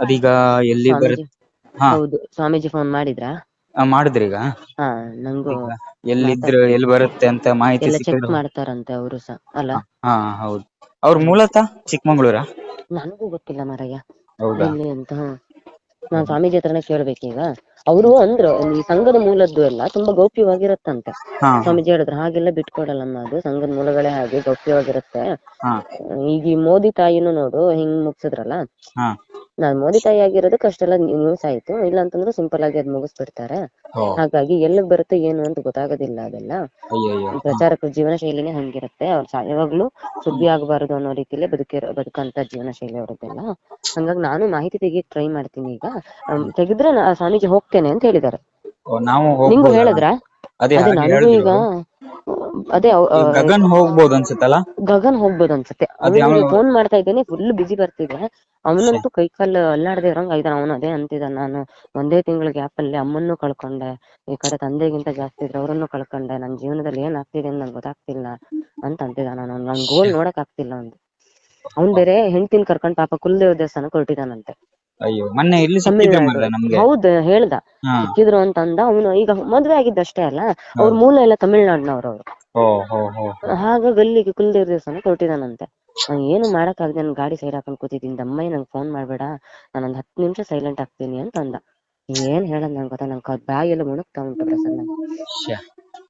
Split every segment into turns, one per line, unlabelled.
ಅದೀಗ ಎಲ್ಲಿ
ಸ್ವಾಮೀಜಿ
ಬರುತ್ತೆ? ಹಾ,
ಹೌದು, ಸ್ವಾಮೀಜಿ ಫೋನ್ ಮಾಡಿದ್ರಾ?
ಮಾಡಿದ್ರೀಗ?
ಹಾ, ನಂಗೂ
ಈಗ ಎಲ್ಲಿದ್ರು
ಮಾತಾಡ್ತೀನಿ.
ಎಲ್ಲಿ ಬರುತ್ತೆ ಅಂತ ಮಾಹಿತಿ
ಎಲ್ಲ ಚೆಕ್
ಸಿಕ್ಕಿದ್ರು.
ಮಾಡ್ತಾರಂತೆ ಅವರು ಸಹ ಅಲ್ಲ.
ಹಾ ಹೌದು. ಅವ್ರ ಮೂಲತಃ ಚಿಕ್ಕಮಂಗ್ಳೂರಾ?
ನನಗೂ ಗೊತ್ತಿಲ್ಲ ಮಾರಾಯ
ಹೌದಾ?
ಎಲ್ಲಿ ಅಂತ. ನಾನ್ ಸ್ವಾಮೀಜಿ ಹತ್ರನೇ ಕೇಳ್ಬೇಕೀಗ. ಅವರು ಅಂದ್ರು ಈ ಸಂಘದ ಮೂಲದ್ದು ಎಲ್ಲ ತುಂಬಾ ಗೌಪ್ಯವಾಗಿರತ್ತಂತೆ.
ಹಾ ಹಾ
ಸ್ವಾಮೀಜಿ ಹೇಳಿದ್ರು ಹಾಗೆಲ್ಲ ಬಿಟ್ಕೊಡಲ್ಲಮ್ಮ, ಅದು ಸಂಘದ ಮೂಲಗಳೇ ಹಾಗೆ ಗೌಪ್ಯವಾಗಿರುತ್ತೆ.
ಹಾ
ಈಗ ಈ ಮೋದಿ ತಾಯಿನೂ ನೋಡು ಹಿಂಗ್ ಮುಗ್ಸಿದ್ರಲ್ಲ.
ಹಾ.
ನಾನ್ ಮೋದಿ ತಾಯಿ ಆಗಿರೋದಕ್ಕೆ ಅಷ್ಟೆಲ್ಲ ನ್ಯೂಸ್ ಆಯ್ತು, ಇಲ್ಲ ಅಂತಂದ್ರೆ ಸಿಂಪಲ್ ಆಗಿ ಅದ್ ಮುಗಿಸ್ಬಿಡ್ತಾರೆ.
ಓ
ಹಾಗಾಗಿ ಎಲ್ಲಿಗ್ ಬರುತ್ತೆ ಏನು ಅಂತ ಗೊತ್ತಾಗೋದಿಲ್ಲ. ಅದೆಲ್ಲ
ಅಯ್ಯಯ್ಯೋ.
ಪ್ರಚಾರಕರ ಜೀವನ ಶೈಲಿನೇ ಹಂಗಿರುತ್ತೆ. ಅವ್ರು ಯಾವಾಗ್ಲೂ ಸುದ್ದಿ ಆಗಬಾರದು ಅನ್ನೋ ರೀತಿಲೇ ಬದುಕಂತ ಜೀವನ ಶೈಲಿ ಅವರದ್ದೆಲ್ಲ. ಹಂಗಾಗಿ ನಾನು ಮಾಹಿತಿ ತೆಗಿಯಕ್ ಟ್ರೈ ಮಾಡ್ತೀನಿ ಈಗ. ತೆಗೆದ್ರೆ ಸ್ವಾಮೀಜಿ ಹೋಗ್ತೇನೆ ಅಂತ ಹೇಳಿದ್ದಾರೆ.
ಓ, ನಾವು
ನಿಂಗು
ಹೋಗ್ಬೋದಲ್ಲ?
ಹೇಳಿದ್ರ?
ಅದೇ
ಅದೇ
ಹಾಗೆ
ನನಗೂ
ಹೇಳಿದ್ರು
ಈಗ
ಅವರು.
ಅದೇ
ಗಗನ್ ಹೋಗ್ಬೋದು ಅನ್ಸುತ್ತಲ್ಲ.
ಗಗನ್ ಹೋಗ್ಬೋದು ಅನ್ಸುತ್ತೆ.
ಅದೇ
ಅವನಿಗೆ
ಅವನು.
ಫೋನ್ ಮಾಡ್ತಾ ಇದ್ದೇನೆ, ಫುಲ್ ಬಿಸಿ ಬರ್ತಿದೆ. ಅವನಂತೂ ಕೈ ಕಾಲು ಅಲ್ಲಾಡದೆ ಇರಂಗ ಇದ್ದಾನೆ. ಅವನು ಅದೇ ಅಂತಿದ್ದ, ನಾನು ಒಂದೇ ತಿಂಗಳ ಗ್ಯಾಪ್ ಅಲ್ಲಿ ಅಮ್ಮನ್ನು ಕಳ್ಕೊಂಡೆ, ಈ ಕಡೆ ತಂದೆಗಿಂತ ಜಾಸ್ತಿ ಇದ್ರೆ ಅವರನ್ನು ಕಳ್ಕೊಂಡೆ, ನನ್ ಜೀವನದಲ್ಲಿ ಏನ್ ಆಗ್ತಿದೆ ಅಂತ ನಂಗೆ ಗೊತ್ತಾಗ್ತಿಲ್ಲ ಅಂತ ಅಂತಿದ್ದ. ನನ್ ಗೋಲ್ ನೋಡಕ್ ಆಗ್ತಿಲ್ಲ ಅಂತ. ಅವ್ನ್ ಬೇರೆ ಹೆಂಡತಿನ ಕರ್ಕೊಂಡ್ ಪಾಪ ಕುಲದೇವ ದೇವಸ್ಥಾನಕ್ಕೆ ಹೊರಟಿದಾನಂತೆ,
ಅಯ್ಯೋ, ಮೊನ್ನೆ ಇಲ್ಲಿ ಸಿಕ್ಕಿದ್ರು
ತಮಿಳ್ನಾಡು.
ಮರ್ರೆ ನಮ್ಗೆ.
ಹೌದು, ಹೇಳ್ದ
ಹಾ.
ಸಿಕ್ಕಿದ್ರು ಅಂತ ಅಂದ. ಅವನು ಈಗ ಮದ್ವೆ ಆಗಿದ್ದಷ್ಟೇ ಅಲ್ಲ, ಅವ್ರ
ಹೌದು.
ಮೂಲ ಎಲ್ಲ ತಮಿಳ್ನಾಡಿನವ್ರು ಅವರು.
ಓ ಹೋ ಹೋ.
ಹಾಗಾಗಿ ಅಲ್ಲಿಗೆ ಕುಲದೇವ್ರ ದೇವಸ್ಥಾನಕ್ಕೆ ಹೊರಟಿದಾನಂತೆ. ನಾನು ಏನು ಮಾಡಕ್ ಆಗದೆ ನನ್ ಗಾಡಿ ಸೈಡ್ ಹಾಕೊಂಡ್ ಕೂತಿದ್ದೀನಿ, ದಮ್ಮಯ್ಯ ನಂಗೆ ಫೋನ್ ಮಾಡ್ಬೇಡ, ನಾನೊಂದ್ 10 ನಿಮಿಷ ಸೈಲೆಂಟ್ ಆಗ್ತೀನಿ ಅಂತ ಅಂದ. ಏನ್ ಹೇಳದ್ ನಂಗೆ ಗೊತ್ತಾ, ನಂಗೆ ಬಾಯಿ ಎಲ್ಲ ಮುಣುಗ್ತಾ ಉಂಟು ಪ್ರಸನ್ನ.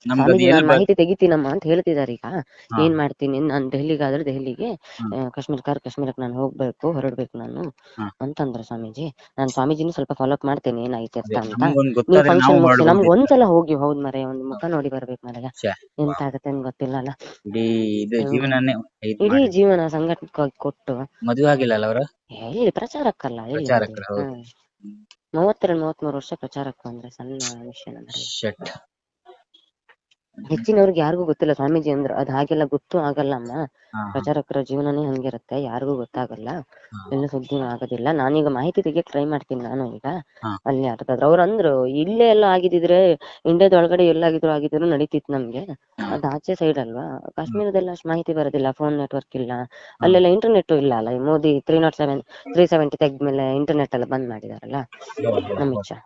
ನಮ್ಗೆ ಅದು
ಸ್ವಾಮೀಜಿ
ಎಲ್
ನಾನ್ ಮಾಹಿತಿ ತೆಗಿತೀನಮ್ಮ ಅಂತ ಹೇಳ್ತಿದಾರೆ ಈಗ.
ಹಾ
ಏನ್ ಮಾಡ್ತೀನಿ, ನಾನ್ ಡೆಲ್ಲಿಗಾದ್ರೆ ಡೆಲ್ಲಿಗೆ,
ಹಾ
ಕಾಶ್ಮೀರಕ್ಕೆ ನಾನು ಹೊರಡ್ಬೇಕು ನಾನು
ಹಾ.
ಅಂತಂದ್ರ ಸ್ವಾಮೀಜಿ. ನಾನು ಸ್ವಾಮೀಜಿನ ಸ್ವಲ್ಪ ಫಾಲೋ ಅಪ್ ಮಾಡ್ತೇನೆ ಏನಾಯ್ತು
ಅದೇ
ಅಂತ.
ನಮ್ಗೊಂದ್
ನೀವು
ಗೊತ್ತಾದ್ರೆ ನಾವು
ಫಂಕ್ಷನ್ ಮುಗಿಸಿ ನಮ್ಗೆ
ಮಾಡ್ಬೋದಿತ್ತು.
ಒಂದ್ಸಲ ಹೋಗಿ ಹೌದ್ ಮರೆ, ಒಂದ್ ಮುಖ ನೋಡಿ ಬರ್ಬೇಕು ಮರೆಯ.
ಛೆ,
ಎಂತ ಆಗತ್ತೆ ಅಂತ ಗೊತ್ತಿಲ್ಲ ಅಲ್ಲ.
ಇಡೀ ಇದು
ಹಂಗ
ಜೀವನನೇ ಇದ್
ಇಡೀ
ಮಾಡಿದ್ರು.
ಜೀವನ ಸಂಘಟಕವಾಗಿ ಕೊಟ್ಟು
ಮದುವೆ ಆಗಿಲ್ಲ ಅಲ್ಲ ಅವರು?
ಎಲ್ಲಿ ಪ್ರಚಾರಕ್ಕಲ್ಲ, ಎಲ್ಲಿ ಮದುವೆ.
ಪ್ರಚಾರಕರು, ಹೌದು.
32-33 ವರ್ಷ ಪ್ರಚಾರಕ್ಕೆ ಅಂದ್ರೆ ಸಣ್ಣ ವಿಷಯನ ಮರೆ.
ಶಟ್.
ಹೆಚ್ಚಿನವ್ರಿಗೆ ಯಾರಿಗೂ ಗೊತ್ತಿಲ್ಲ ಸ್ವಾಮೀಜಿ ಅಂದ್ರೆ ಅದು ಹಾಗೆಲ್ಲ ಗೊತ್ತೂ ಆಗಲ್ಲಮ್ಮ.
ಹಾ ಹಾ
ಪ್ರಚಾರಕರ ಜೀವನನೇ ಹಂಗಿರುತ್ತೆ, ಯಾರಿಗೂ ಗೊತ್ತಾಗಲ್ಲ,
ಹಾ
ಎಲ್ಲ ಸುದ್ದಿನೂ ಆಗೋದಿಲ್ಲ. ನಾನೀಗ ಮಾಹಿತಿ ತೆಗಿಯಕ್ ಟ್ರೈ ಮಾಡ್ತೀನಿ ನಾನು ಈಗ.
ಹಾ.
ಅಲ್ಲಿ ಯಾರ್ದಾದ್ರು ಅವ್ರು ಅಂದ್ರು ಇಲ್ಲೇ ಎಲ್ಲ ಆಗಿದ್ರೆ, ಇಂಡಿಯಾದೊಳಗಡೆ ಆಗಿದ್ರು ನಡೀತಿತ್ತು ನಮ್ಗೆ.
ಹಾ.
ಅದು ಆಚೆ ಸೈಡ್ ಅಲ್ವಾ, ಕಾಶ್ಮೀರದಲ್ಲ ಅಷ್ಟು ಮಾಹಿತಿ ಬರೋದಿಲ್ಲ, ಫೋನ್ ನೆಟ್ವರ್ಕ್ ಇಲ್ಲ,
ಹಾ.
ಅಲ್ಲೆಲ್ಲ ಇಂಟರ್ನೆಟ್ ಇಲ್ಲ ಅಲ್ಲ. ಈ ಮೋದಿ 370 ತೆಗ್ದ್ಮೇಲೆ ಇಂಟರ್ನೆಟ್ ಎಲ್ಲ ಬಂದ್ ಮಾಡಿದಾರಲ್ಲ ಅಮಿತ್ ಶಾ.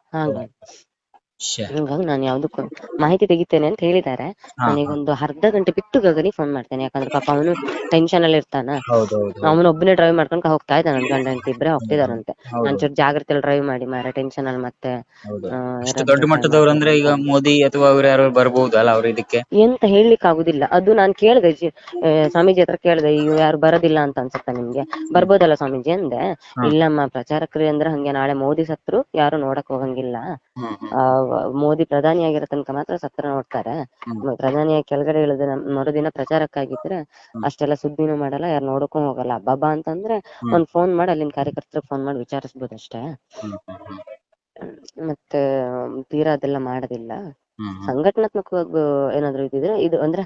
ಹಂಗಾಗಿ ನಾನು ಯಾವ್ದಕ್ಕೂ ಮಾಹಿತಿ ತೆಗಿತೇನೆ ಅಂತ ಹೇಳಿದ್ದಾರೆ.
ಹಾ ಹಾ.
ನಾನೀಗೊಂದು ಅರ್ಧ ಗಂಟೆ ಬಿಟ್ಟು ಗಗನಿಗೆ ಫೋನ್ ಮಾಡ್ತೇನೆ, ಯಾಕಂದ್ರೆ ಪಾಪ ಅವನು ಟೆನ್ಷನ್ ಅಲ್ಲಿ ಇರ್ತಾನ.
ಹೌದೌದು ಹೌದು.
ಅವನೊಬ್ಬನೇ ಡ್ರೈವ್ ಮಾಡ್ಕೊಂಡು ಹೋಗ್ತಾ ಇದ್ದಾನೆ, ನನ್ ಗಂಡ ಹೆಂಡತಿ ಇಬ್ಬರೇ ಹೋಗ್ತಿದಾರಂತೆ. ನಾನ್
ಹೌದು
ಚೂರು ಜಾಗ್ರತೆಯಲ್ಲಿ ಡ್ರೈವ್ ಮಾಡಿ ಮಾರ, ಟೆನ್ಷನ್ ಅಲ್ಲಿ ಮತ್ತೆ
ಹೌದು. ಅಷ್ಟು
ಏನಾದ್ರು
ದೊಡ್ಡ
ಡ್ರೈವ್
ಮಟ್ಟದವ್ರು ಅಂದ್ರೆ
ಮಾಡ್ತಾರೆ
ಈಗ ಮೋದಿ ಅಥವಾ ಅವ್ರು ಯಾರು ಬರ್ಬಹುದು ಅಲ್ಲ ಅವ್ರ ಇದಕ್ಕೆ.
ಎಂತ ಹೇಳಲಿಕ್ಕೆ ಆಗುದಿಲ್ಲ. ಅದು ನಾನ್ ಕೇಳ್ದೆ ಸ್ವಾಮೀಜಿ ಹತ್ರ ಕೇಳ್ದೆ, ಇವ್ ಯಾರು ಬರೋದಿಲ್ಲ ಅಂತ ಅನ್ಸುತ್ತಾ ನಿಮ್ಗೆ, ಬರ್ಬೋದಲ್ಲ ಸ್ವಾಮೀಜಿ ಅಂದೆ.
ಹಾ.
ಇಲ್ಲಮ್ಮ ಪ್ರಚಾರಕರು ಅಂದ್ರೆ ಹಂಗೆ, ನಾಳೆ ಮೋದಿ ಸತ್ರು ಯಾರು ನೋಡಕ್ ಹೋಗಂಗಿಲ್ಲ.
ಹ್ಮ್ ಹ್ಮ್
ಮೋದಿ ಪ್ರಧಾನಿ ಆಗಿರೋ ತನಕ ಮಾತ್ರ ಸತ್ರ ನೋಡ್ತಾರೆ.
ಹ್ಮ್
ಪ್ರಧಾನಿಯಾಗಿ ಕೆಳಗಡೆ ಇಳಿದ ಮರುದಿನ ಪ್ರಚಾರಕ್ಕಾಗಿದ್ರೆ
ಹ್ಮ್
ಅಷ್ಟೆಲ್ಲ ಸುದ್ದಿನೂ ಮಾಡಲ್ಲ, ಯಾರು ನೋಡಕ್ಕೂ ಹೋಗಲ್ಲ. ಹಬ್ಬ ಅಂತಂದ್ರೆ
ಹ್ಮ್
ಒಂದ್ ಫೋನ್ ಮಾಡಿ ಅಲ್ಲಿನ ಕಾರ್ಯಕರ್ತರಿಗೆ ಫೋನ್ ಮಾಡಿ ವಿಚಾರಿಸ್ಬೋದು ಅಷ್ಟೇ.
ಹ್ಮ್ ಹ್ಮ್
ಮತ್ತೆ ತೀರಾ ಅದೆಲ್ಲ ಮಾಡೋದಿಲ್ಲ.
ಹ್ಮ್ ಹ್ಮ್
ಸಂಘಟನಾತ್ಮಕವಾಗಿ ಏನಾದ್ರು ಇದಿದ್ರೆ ಇದು ಅಂದ್ರೆ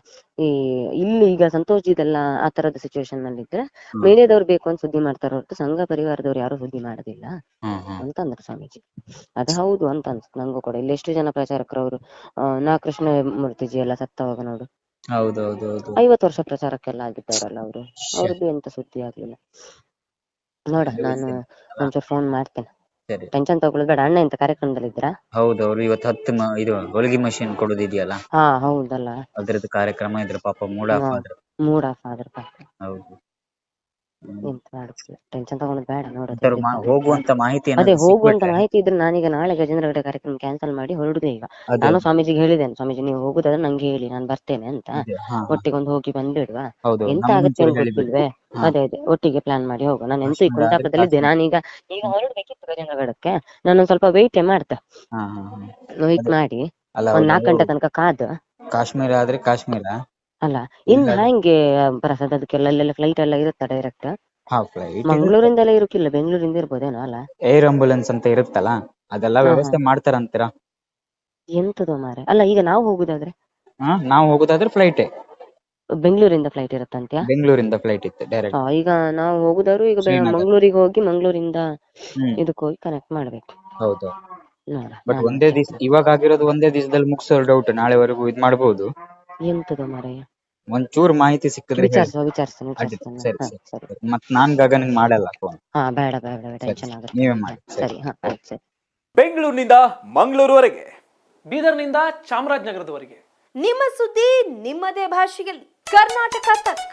ಇಲ್ಲಿ ಈಗ ಸಂತೋಷ್ ಇದೆಲ್ಲ ಆ ತರದ ಸಿಚುವೇಶನ್ ನಲ್ಲಿ ಇದ್ರೆ
ಹ್ಮ್
ಮೀಡಿಯಾದವ್ರು ಬೇಕು ಅಂತ ಸುದ್ದಿ ಮಾಡ್ತಾರ ಹೊರತು ಸಂಘ ಪರಿವಾರದವ್ರು ಯಾರು ಸುದ್ದಿ ಮಾಡೋದಿಲ್ಲ
ಹ್ಮ್ ಹ್ಮ್
ಅಂತಂದ್ರು ಸ್ವಾಮೀಜಿ. ಅದು ಹೌದು ಅಂತ ಅನ್ಸುತ್ತೆ ನಂಗೂ ಕೂಡ. ಇಲ್ಲಿ ಎಷ್ಟು ಜನ ಪ್ರಚಾರಕರು ಅವರು, ನಾ ಕೃಷ್ಣ ಮೂರ್ತಿಜಿ ಎಲ್ಲ ಸತ್ತವಾಗ ನೋಡು,
ಹೌದೌದೌದು.
50 ವರ್ಷ ಪ್ರಚಾರಕ್ಕೆಲ್ಲ ಆಗಿದ್ದವರಲ್ಲ ಅವರು, ಅವ್ರದ್ದು ಎಂತ ಸುದ್ದಿ ಆಗ್ಲಿಲ್ಲ ನೋಡ. ನಾನು ಒಂಚೂರು ಫೋನ್ ಮಾಡ್ತೇನೆ,
ಸರಿ.
ಟೆನ್ಷನ್ ತಗೊಳ್ಬೇಡ. ಅಣ್ಣ ಎಂತ ಕಾರ್ಯಕ್ರಮದಲ್ಲಿ ಇದ್ರಾ?
ಹೌದು, ಅವ್ರು ಇವತ್ತು 10 ಇದು ಹೊಲಿಗೆ ಮಷೀನ್ ಕೊಡೋದಿದೆಯಲ್ಲ,
ಹಾ ಹೌದಲ್ಲ,
ಅದ್ರದ್ದು ಕಾರ್ಯಕ್ರಮ ಇದ್ರ ಪಾಪ ಮೂಡ್ ಆಫ್ ಆದ್ರು.
ಮೂಡ್ ಆಫ್ ಆದ್ರ ಪಾಪ.
ಹೌದು.
ಎಂತ ಮಾಡುದು, ಟೆನ್ಷನ್ ತಗೊಳೋದು ಬೇಡ ನೋಡೋದು
ಎಂತಾರು
ಎಲ್ಲಿಗ್ ಹೋಗುತ್ತೆ.
ಹೋಗುವಂತ ಮಾಹಿತಿ
ಅದೇ
ಏನಾದ್ರು
ಹೋಗುವಂತ
ಸಿಕ್ಬಿಟ್ರೆ.
ಮಾಹಿತಿ ಇದ್ರೆ ನಾನೀಗ ನಾಳೆ ಗಜೇಂದ್ರಗಡ ಕಾರ್ಯಕ್ರಮ ಕ್ಯಾನ್ಸಲ್ ಮಾಡಿ ಹೊರಡುದೆ ಈಗ.
ಅದೇ
ನಾನು ಸ್ವಾಮೀಜಿಗೆ ಹೇಳಿದ್ದೇನೆ, ಸ್ವಾಮೀಜಿ ನೀವು ಹೋಗುದಾದ್ರೆ ನಂಗೆ ಹೇಳಿ, ನಾನು ಬರ್ತೇನೆ ಅಂತ.
ಅದೇ. ಹಾ ಹಾ.
ಒಟ್ಟಿಗೊಂದು ಹೋಗಿ ಬಂದ್ಬಿಡ್ವಾ,
ಹೌದೌದು,
ಎಂತ ಆಗತ್ತೆ
ನಮ್ಗೊಂಚೂರು
ಅಂತ
ಹೇಳಿಬಿಡಿ.
ಗೊತ್ತಿಲ್ವೇ.
ಹಾ.
ಅದೇ ಒಟ್ಟಿಗೆ ಪ್ಲಾನ್ ಮಾಡಿ ಹೋಗು. ನಾನು ಎಂತೂ ಈ
ಕಾಶ್ಮೀರ ಆದ್ರೆ
ಕುಂಟಾಪುರದಲ್ಲಿದ್ದೆ,
ಕಾಶ್ಮೀರ.
ನಾನೀಗ ಹೊರಡ್ಬೇಕಿತ್ತು ಗಜೇಂದ್ರಗಡಕ್ಕೆ. ನಾನೊಂದ್ ಸ್ವಲ್ಪ ವೆಯ್ಟ್ ಮಾಡ್ತೆ,
ಹಾ ಹಾ ಹಾ.
ವೆಯ್ಟ್
ಅದೇ.
ಮಾಡಿ
ಅಲ್ಲ
ಒಂದ್
ಹೌದು,
4 ಗಂಟೆ ತನಕ ಕಾದು.
ಕಾಶ್ಮೀರ ಆದ್ರೆ ಕಾಶ್ಮೀರ.
ಅಲ್ಲ ಇನ್
ಇಲ್ಲ.
ಹ್ಯಾಂಗೆ ಪ್ರಸಾದ್, ಅದಕ್ಕೆಲ್ಲ ಅಲ್ಲೆಲ್ಲ ಫ್ಲೈಟ್ ಎಲ್ಲ ಇರುತ್ತಾ ಡೈರೆಕ್ಟ್?
ಹಾ, ಫ್ಲೈಟ್ ಇರುತ್ತೆ.
ಮಂಗಳೂರಿಂದಲೇ ಇರುಕ್ಕಿಲ್ಲ, ಬೆಂಗಳೂರಿಂದ ಇರ್ಬೋದೇನೋ ಅಲ್ಲ.
ಏರ್ ಆಂಬುಲೆನ್ಸ್ ಅಂತ ಇರುತ್ತಲ್ಲ, ಅದೆಲ್ಲ
ಹಾ ಹಾ.
ವ್ಯವಸ್ಥೆ ಮಾಡ್ತಾರಂತೀರಾ.
ಎಂತದೋ ಮಾರೆ. ಅಲ್ಲ ಈಗ ನಾವು ಹೋಗುದಾದ್ರೆ,
ನಾವು ಹೋಗುದಾದ್ರೆ ಫ್ಲೈಟೇ,
ಬೆಂಗಳೂರಿಂದ ಫ್ಲೈಟ್ ಇರುತ್ತಂತ್ಯಾ?
ಬೆಂಗಳೂರಿಂದ ಫ್ಲೈಟ್ ಇತ್ತು ಡೈರೆಕ್ಟ್
ಈಗ ನಾವು ಹೋಗುದಾದ್ರು ಈಗ
ಶ್ರೀನಗರ್.
ಮಂಗಳೂರಿಗೆ ಹೋಗಿ ಮಂಗಳೂರಿಂದ
ಹ್ಮ್.
ಇದಕ್ಕೆ ಹೋಗಿ ಕನೆಕ್ಟ್ ಮಾಡ್ಬೇಕು.
ಹೌದು.
ನೋಡ
ಬಟ್
ನಾನು
ಒಂದೇ
ಚೆಕ್
ದಿವಸ ಇವಾಗ ಆಗಿರೋದು, ಒಂದೇ ದಿವಸದಲ್ಲಿ ಮುಗಿಸೋ ಡೌಟ್, ನಾಳೆವರೆಗೂ ಇದ್ ಮಾಡ್ಬೋದು.
ಎಂತದ ಮಾರಾಯ.
ಒಂಚೂರು ಮಾಹಿತಿ ಸಿಕ್ಕಿದ್ರೆ ಹೇಳಿ.
ವಿಚಾರಿಸ್ತೀನಿ
ಅಡ್ಡಿಲ್ಲ. ಸರಿ
ಹಾ
ಸರಿ
ಸರಿ.
ಮತ್ ನಾನ್ ಗಗನಿಗೆ ಮಾಡಲ್ಲ ಫೋನ್.
ಹಾ ಬೇಡ ಟೆನ್ಷನ್ ಆಗುತ್ತೆ.
ನೀವೇ ಮಾಡಿ.
ಸರಿ ಹಾ ಆಯ್ತು ಸರಿ.
ಬೆಂಗಳೂರಿನಿಂದ ಮಂಗಳೂರುವರೆಗೆ, ಬೀದರ್ನಿಂದ ಚಾಮರಾಜನಗರದವರೆಗೆ
ನಿಮ್ಮ ಸುದ್ದಿ ನಿಮ್ಮದೇ ಭಾಷೆಯಲ್ಲಿ ಕರ್ನಾಟಕ ತಕ್.